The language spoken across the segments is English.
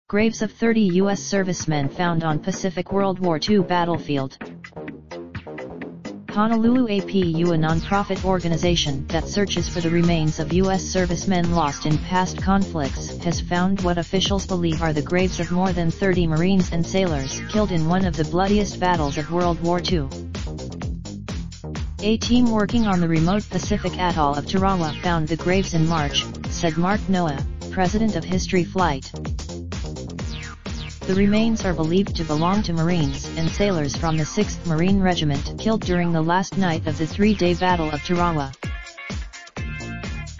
Graves of 30 U.S. servicemen found on Pacific World War II battlefield. Honolulu APU, a non-profit organization that searches for the remains of U.S. servicemen lost in past conflicts, has found what officials believe are the graves of more than 30 Marines and sailors killed in one of the bloodiest battles of World War II. A team working on the remote Pacific atoll of Tarawa found the graves in March, said Mark Noah, president of History Flight. The remains are believed to belong to Marines and sailors from the 6th Marine Regiment killed during the last night of the three-day Battle of Tarawa.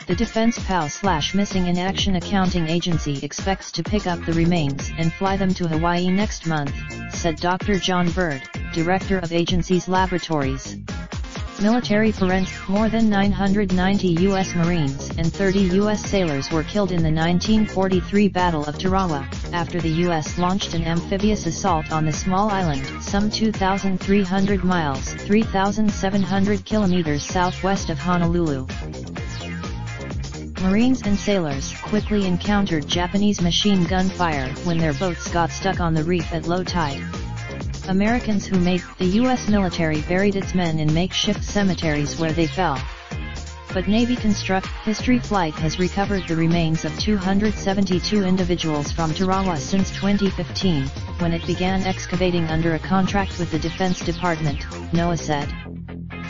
The Defense POW/Missing in Action Accounting Agency expects to pick up the remains and fly them to Hawaii next month, said Dr. John Bird, director of agency's laboratories. Military forensics. More than 990 U.S. Marines and 30 U.S. sailors were killed in the 1943 Battle of Tarawa, after the U.S. launched an amphibious assault on the small island some 2,300 miles (3,700 kilometers) southwest of Honolulu. Marines and sailors quickly encountered Japanese machine gun fire when their boats got stuck on the reef at low tide. Americans who made the U.S. military buried its men in makeshift cemeteries where they fell. But Navy History Flight has recovered the remains of 272 individuals from Tarawa since 2015, when it began excavating under a contract with the Defense Department, Noah said.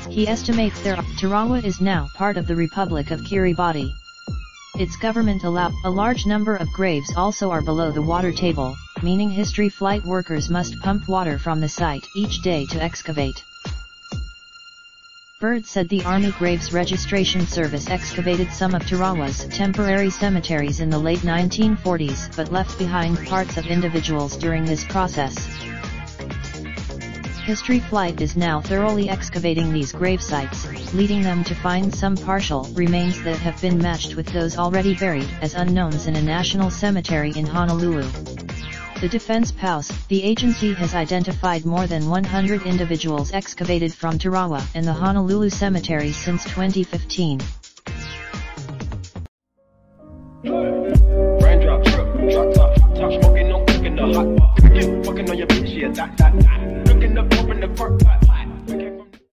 He estimates Tarawa is now part of the Republic of Kiribati. Its government allowed a large number of graves also are below the water table, meaning History Flight workers must pump water from the site each day to excavate. Bird said the Army Graves Registration Service excavated some of Tarawa's temporary cemeteries in the late 1940s but left behind parts of individuals during this process. History Flight is now thoroughly excavating these grave sites, leading them to find some partial remains that have been matched with those already buried as unknowns in a national cemetery in Honolulu. The Defense POWs, the agency has identified more than 100 individuals excavated from Tarawa and the Honolulu cemetery since 2015. Raindrop, drop top, smoking, no cooking the hot pot. Fucking on your bitch, yeah, that. Looking up, open the park, pot.